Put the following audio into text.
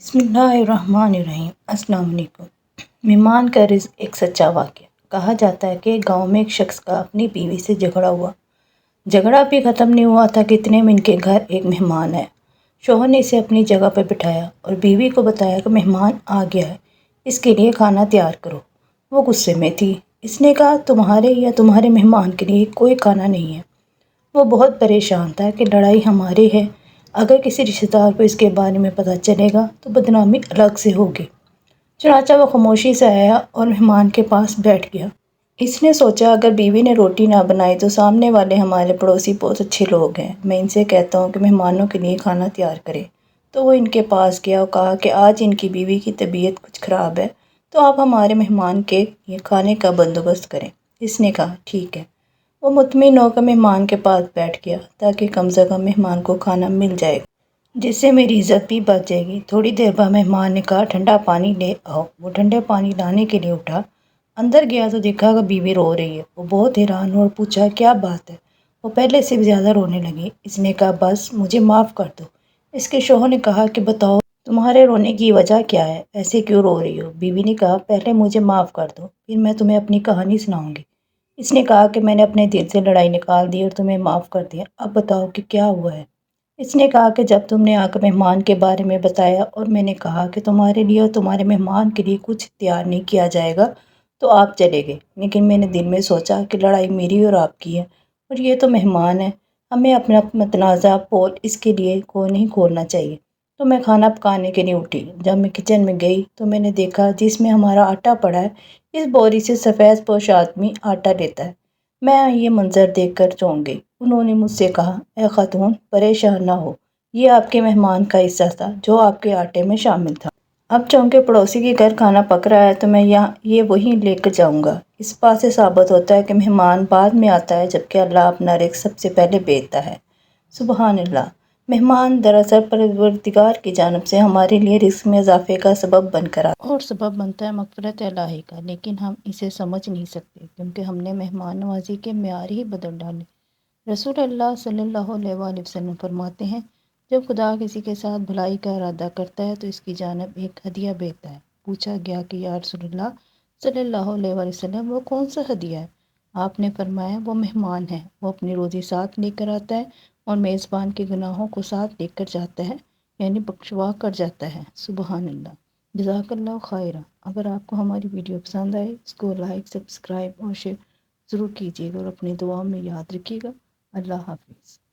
بسم اللہ الرحمن الرحیم۔ السلام علیکم۔ مہمان کا رزق ایک سچا واقعہ۔ کہا جاتا ہے کہ گاؤں میں ایک شخص کا اپنی بیوی سے جھگڑا ہوا۔ جھگڑا بھی ختم نہیں ہوا تھا کہ اتنے میں ان کے گھر ایک مہمان ہے۔ شوہر نے اسے اپنی جگہ پر بٹھایا اور بیوی کو بتایا کہ مہمان آ گیا ہے، اس کے لیے کھانا تیار کرو۔ وہ غصے میں تھی۔ اس نے کہا تمہارے یا تمہارے مہمان کے لیے کوئی کھانا نہیں ہے۔ وہ بہت پریشان تھا کہ لڑائی ہماری ہے، اگر کسی رشتہ دار کو اس کے بارے میں پتہ چلے گا تو بدنامی الگ سے ہوگی۔ چنانچہ وہ خاموشی سے آیا اور مہمان کے پاس بیٹھ گیا۔ اس نے سوچا اگر بیوی نے روٹی نہ بنائی تو سامنے والے ہمارے پڑوسی بہت اچھے لوگ ہیں، میں ان سے کہتا ہوں کہ مہمانوں کے لیے کھانا تیار کرے۔ تو وہ ان کے پاس گیا اور کہا کہ آج ان کی بیوی کی طبیعت کچھ خراب ہے، تو آپ ہمارے مہمان کے لیے کھانے کا بندوبست کریں۔ اس نے کہا ٹھیک ہے۔ وہ مطمئن ہو کر مہمان کے پاس بیٹھ گیا تاکہ کم سے کم مہمان کو کھانا مل جائے گا، جس سے میری عزت بھی بچ جائے گی۔ تھوڑی دیر بعد مہمان نے کہا ٹھنڈا پانی لے آؤ۔ وہ ٹھنڈے پانی لانے کے لیے اٹھا، اندر گیا تو دیکھا کہ بیوی رو رہی ہے۔ وہ بہت حیران ہوا اور پوچھا کیا بات ہے؟ وہ پہلے سے بھی زیادہ رونے لگی۔ اس نے کہا بس مجھے معاف کر دو۔ اس کے شوہر نے کہا کہ بتاؤ تمہارے رونے کی وجہ کیا ہے، ایسے کیوں رو رہی ہو؟ بیوی نے کہا پہلے مجھے معاف کر دو، پھر میں تمہیں اپنی کہانی سناؤں گی۔ اس نے کہا کہ میں نے اپنے دل سے لڑائی نکال دی اور تمہیں معاف کر دیا، اب بتاؤ کہ کیا ہوا ہے۔ اس نے کہا کہ جب تم نے آ کر مہمان کے بارے میں بتایا اور میں نے کہا کہ تمہارے لیے اور تمہارے مہمان کے لیے کچھ تیار نہیں کیا جائے گا تو آپ چلے گئے، لیکن میں نے دل میں سوچا کہ لڑائی میری اور آپ کی ہے اور یہ تو مہمان ہے، ہمیں اپنا متنازع پول اس کے لیے کوئی نہیں کھولنا چاہیے۔ تو میں کھانا پکانے کے لیے اٹھی۔ جب میں کچن میں گئی تو میں نے دیکھا جس میں ہمارا آٹا پڑا ہے، اس بوری سے سفید پوش آدمی آٹا لیتا ہے۔ میں یہ منظر دیکھ کر چونک گئی۔ انہوں نے مجھ سے کہا اے خاتون پریشان نہ ہو، یہ آپ کے مہمان کا حصہ تھا جو آپ کے آٹے میں شامل تھا۔ اب چونکہ پڑوسی کے گھر کھانا پک رہا ہے تو میں یہ وہیں لے کر جاؤں گا۔ اس بات سے ثابت ہوتا ہے کہ مہمان بعد میں آتا ہے جبکہ اللہ اپنا رزق سب سے پہلے بھیجتا ہے۔ سبحان اللہ۔ مہمان دراصل پروردگار کی جانب سے ہمارے لیے رزق میں اضافے کا سبب بن کر آتا ہے اور سبب بنتا ہے مغفرت الہی کا، لیکن ہم اسے سمجھ نہیں سکتے کیونکہ ہم نے مہمان نوازی کے معیار ہی بدل ڈالے۔ رسول اللہ صلی اللہ علیہ وآلہ وسلم فرماتے ہیں جب خدا کسی کے ساتھ بھلائی کا ارادہ کرتا ہے تو اس کی جانب ایک ہدیہ بھیجتا ہے۔ پوچھا گیا کہ یا رسول اللہ صلی اللہ علیہ وآلہ وسلم وہ کون سا ہدیہ ہے؟ آپ نے فرمایا وہ مہمان ہے، وہ اپنی روزی ساتھ لے کر آتا ہے اور میزبان کے گناہوں کو ساتھ لے کر جاتا ہے، یعنی بخشوا کر جاتا ہے۔ سبحان اللہ۔ جزاک اللہ خیرہ۔ اگر آپ کو ہماری ویڈیو پسند آئے اس کو لائک، سبسکرائب اور شیئر ضرور کیجیے گا اور اپنی دعاؤں میں یاد رکھیے گا۔ اللہ حافظ۔